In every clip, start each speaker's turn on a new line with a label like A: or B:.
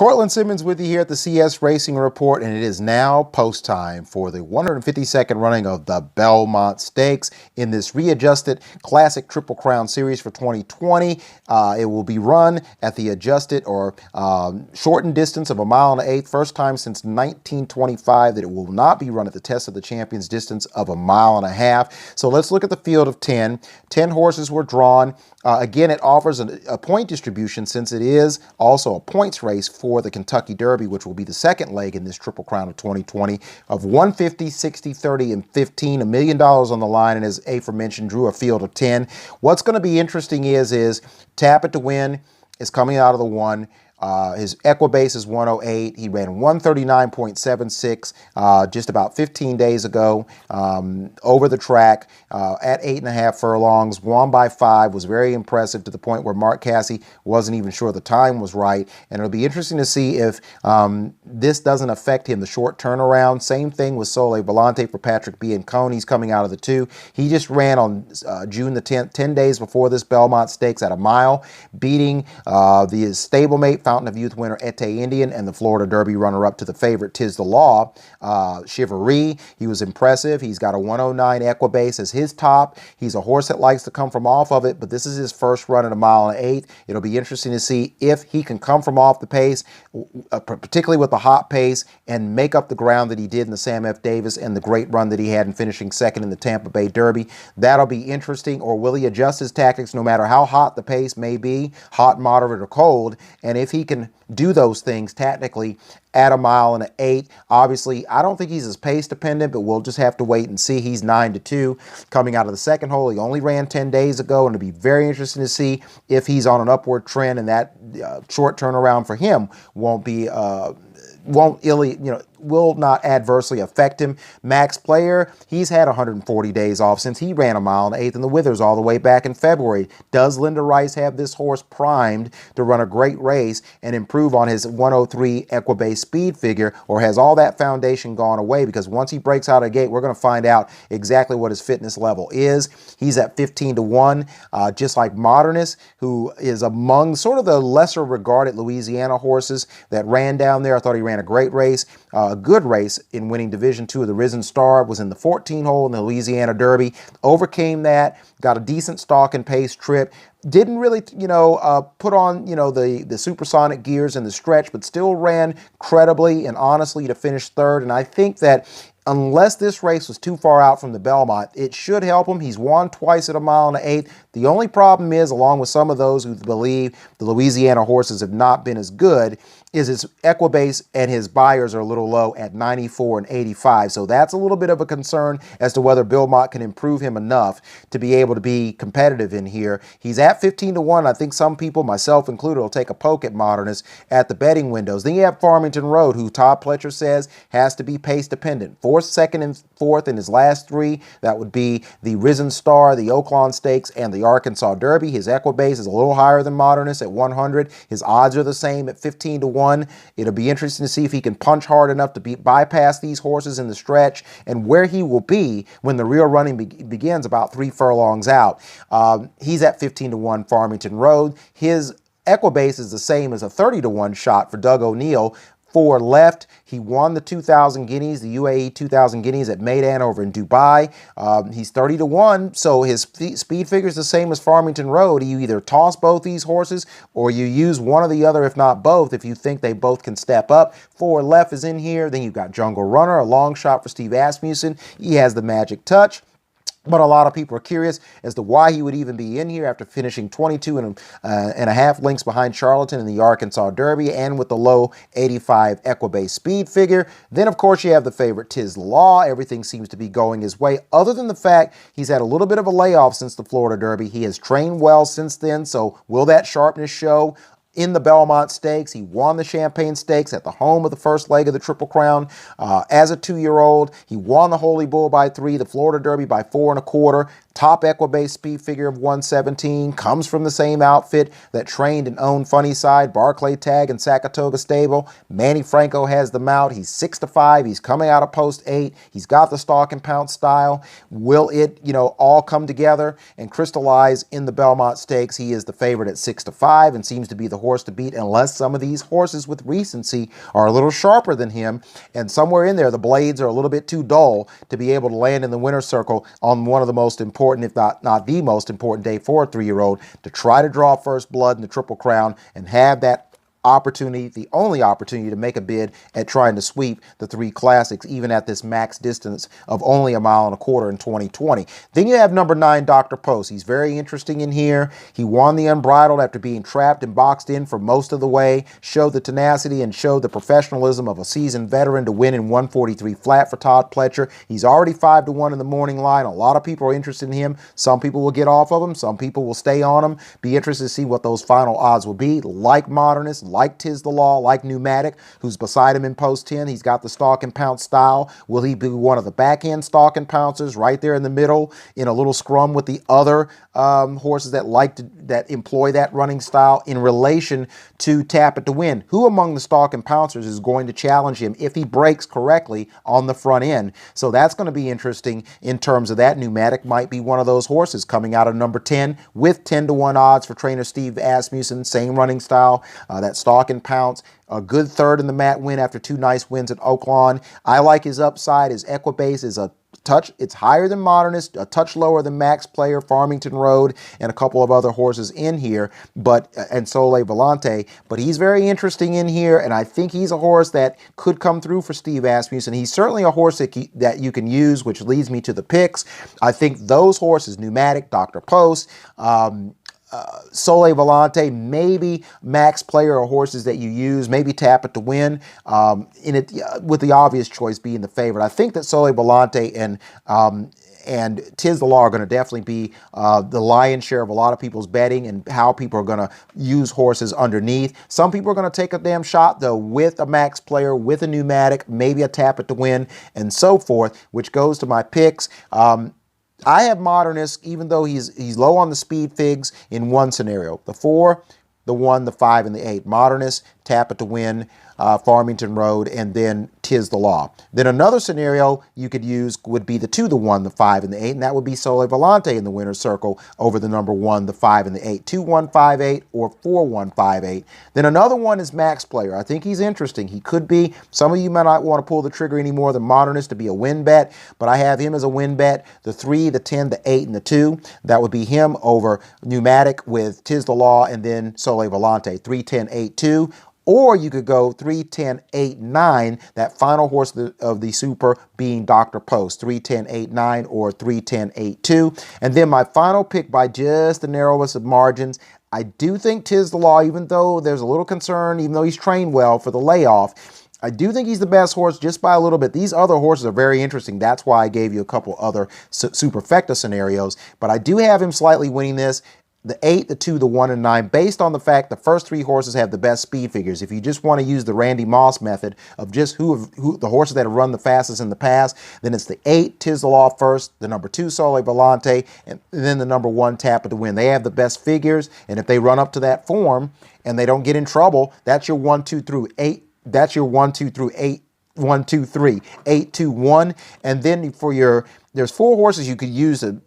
A: Courtland Simmons with you here at the CS Racing Report, and it is now post time for the 152nd running of the Belmont Stakes in this readjusted Classic Triple Crown Series for 2020. It will be run at the adjusted or shortened distance of 1 1/8 mile. First time since 1925 that it will not be run at the Test of the Champions distance of 1.5 miles. So let's look at the field of 10. 10 horses were drawn. Again, it offers a point distribution since it is also a points race for the Kentucky Derby, which will be the second leg in this Triple Crown of 2020, of 150, 60, 30, and 15, $1 million on the line, and as aforementioned, drew a field of 10. What's going to be interesting is Tap It to Win is coming out of the 1. His Equibase is 108. He ran 139.76 just about 15 days ago over the track at 8.5 furlongs, won by 5, was very impressive to the point where Mark Casse wasn't even sure the time was right. And it'll be interesting to see if this doesn't affect him, the short turnaround. Same thing with Sole Volante for Patrick B. and Cone. He's coming out of the 2. He just ran on June the 10th, 10 days before this Belmont Stakes at 1 mile, beating the stablemate Fountain of Youth winner Ete Indian and the Florida Derby runner-up to the favorite Tis the Law, Chivalry. He was impressive. He's got a 109 Equibase as his top. He's a horse that likes to come from off of it, but this is his first run at 1.8 miles. It'll be interesting to see if he can come from off the pace, particularly with the hot pace, and make up the ground that he did in the Sam F. Davis and the great run that he had in finishing second in the Tampa Bay Derby. That'll be interesting. Or will he adjust his tactics no matter how hot the pace may be, hot, moderate, or cold? And if he can do those things tactically at 1.8 miles. Obviously, I don't think he's as pace dependent, but we'll just have to wait and see. He's 9-2 coming out of the second hole. He only ran 10 days ago, and it'll be very interesting to see if he's on an upward trend, and that short turnaround for him won't be will not adversely affect him. Max Player, he's had 140 days off since he ran 1.8 miles in the Withers all the way back in February. Does Linda Rice have this horse primed to run a great race and improve on his 103 Equibase speed figure, or has all that foundation gone away? Because once he breaks out of the gate, we're going to find out exactly what his fitness level is. He's at 15-1, just like Modernist, who is among sort of the lesser regarded Louisiana horses that ran down there. I thought he ran a great race. A good race in winning Division II of the Risen Star, was in the 14 hole in the Louisiana Derby, overcame that, got a decent stalk and pace trip. Didn't really, put on, the supersonic gears in the stretch, but still ran credibly and honestly to finish third. And I think that unless this race was too far out from the Belmont, it should help him. He's won twice at 1.8 miles. The only problem is, along with some of those who believe the Louisiana horses have not been as good, is his Equibase and his buyers are a little low at 94 and 85. So that's a little bit of a concern as to whether Belmont can improve him enough to be able to be competitive in here. He's at 15-1. I think some people, myself included, will take a poke at Modernist at the betting windows. Then you have Farmington Road, who Todd Pletcher says has to be pace dependent. Fourth, second, and fourth in his last 3. That would be the Risen Star, the Oaklawn Stakes, and the Arkansas Derby. His Equibase is a little higher than Modernist at 100. His odds are the same at 15-1. It'll be interesting to see if he can punch hard enough to bypass these horses in the stretch, and where he will be when the real running begins about 3 furlongs out. He's at 15-1 Farmington Road. His Equibase is the same as a 30-1 shot for Doug O'Neill. 4 left. He won the 2,000 guineas, the UAE 2,000 guineas at Meydan over in Dubai. He's 30-1, so his speed figure is the same as Farmington Road. You either toss both these horses or you use one or the other, if not both, if you think they both can step up. 4 left is in here. Then you've got Jungle Runner, a long shot for Steve Asmussen. He has the magic touch. But a lot of people are curious as to why he would even be in here after finishing 22.5 lengths behind Charlatan in the Arkansas Derby and with the low 85 Equibase speed figure. Then, of course, you have the favorite Tis the Law. Everything seems to be going his way, other than the fact he's had a little bit of a layoff since the Florida Derby. He has trained well since then, so will that sharpness show in the Belmont Stakes? He won the Champagne Stakes at the home of the first leg of the Triple Crown as a 2-year-old. He won the Holy Bull by 3, the Florida Derby by 4 1/4. Top Equibase speed figure of 117, comes from the same outfit that trained and owned Funnyside, Barclay Tag, and Saratoga Stable. Manny Franco has the mount. He's 6'5". He's coming out of post 8. He's got the stalk and pounce style. Will it, all come together and crystallize in the Belmont Stakes? He is the favorite at 6-5 and seems to be the horse to beat, unless some of these horses with recency are a little sharper than him, and somewhere in there the blades are a little bit too dull to be able to land in the winner's circle on one of the most important, if not the most important day for a 3-year-old, to try to draw first blood in the Triple Crown and have that opportunity, the only opportunity to make a bid at trying to sweep the 3 Classics, even at this max distance of only 1.25 miles in 2020. Then you have number 9, Dr. Post. He's very interesting in here. He won the Unbridled after being trapped and boxed in for most of the way, showed the tenacity and showed the professionalism of a seasoned veteran to win in 143 flat for Todd Pletcher. He's already 5-1 in the morning line. A lot of people are interested in him. Some people will get off of him. Some people will stay on him. Be interested to see what those final odds will be. Like Modernist, like Tis the Law, like Pneumatic, who's beside him in post 10. He's got the stalk and pounce style. Will he be one of the back-end stalk and pouncers right there in the middle in a little scrum with the other horses that employ that running style in relation to Tap It to Win? Who among the stalk and pouncers is going to challenge him if he breaks correctly on the front end? So that's going to be interesting in terms of that. Pneumatic might be one of those horses coming out of number 10 with 10-1 odds for trainer Steve Asmussen. Same running style, that stalk and pounce. A good third in the Mat win after 2 nice wins at Oaklawn. I like his upside. His Equibase is a touch, it's higher than Modernist, a touch lower than Max Player, Farmington Road, and a couple of other horses in here, and Sole Volante. But he's very interesting in here, and I think he's a horse that could come through for Steve Asmussen. He's certainly a horse that you can use, which leads me to the picks. I think those horses, Pneumatic, Dr. Post, Sole Volante, maybe Max Player, are horses that you use, maybe Tap It to Win, with the obvious choice being the favorite. I think that Sole Volante and Tis the Law are going to definitely be the lion's share of a lot of people's betting and how people are going to use horses underneath. Some people are going to take a damn shot, though, with a Max Player, with a Pneumatic, maybe a Tap It to Win, and so forth, which goes to my picks. I have Modernist, even though he's low on the speed figs, in one scenario: the 4, the 1, the 5, and the 8. Modernist, Tap It to Win, Farmington Road, and then Tis the Law. Then another scenario you could use would be the 2, the 1, the 5, and the 8, and that would be Sole Volante in the winner's circle over the number 1, the 5, and the 8. 2, 1, 5, 8 or 4, 1, 5, 8. Then another one is Max Player. I think he's interesting. He could be, some of you might not want to pull the trigger any more than Modernist to be a win bet, but I have him as a win bet. The 3, the 10, the 8, and the 2. That would be him over Pneumatic with Tis the Law and then Sole Volante. 3, 10, 8, 2. Or you could go 3, 10, 8, 9, that final horse of the Super being Dr. Post, 3, 10, 8, 9, or 3, 10, 8, 2. And then my final pick by just the narrowest of margins, I do think Tis the Law, even though there's a little concern, even though he's trained well for the layoff, I do think he's the best horse just by a little bit. These other horses are very interesting. That's why I gave you a couple other Superfecta scenarios. But I do have him slightly winning this. The 8, the 2, the 1, and 9, based on the fact the first 3 horses have the best speed figures. If you just want to use the Randy Moss method of just who the horses that have run the fastest in the past, then it's the 8, Tis the Law first, the number 2, Sole Volante, and then the number 1, Tap It to Win. They have the best figures, and if they run up to that form and they don't get in trouble, that's your 1, 2 through 8. That's your 1, 2 through 8. 1, 2, 3, 8, 2, 1. And then for there's 4 horses you could use to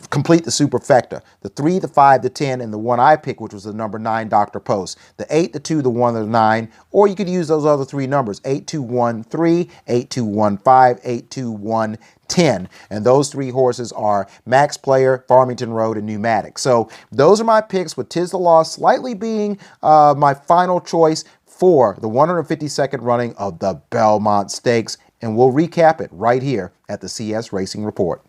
A: complete the Superfecta: the 3, the 5, the 10, and the one I picked, which was the number 9, Dr. Post. The 8, the 2, the 1, the 9, or you could use those other 3 numbers: 8, 2, 1, 3, 8, 2, 1, 5, 8, 2, 1, 10. And those 3 horses are Max Player, Farmington Road, and Pneumatic. So those are my picks, with Tis the Law slightly being my final choice for the 152nd running of the Belmont Stakes. And we'll recap it right here at the CS Racing Report.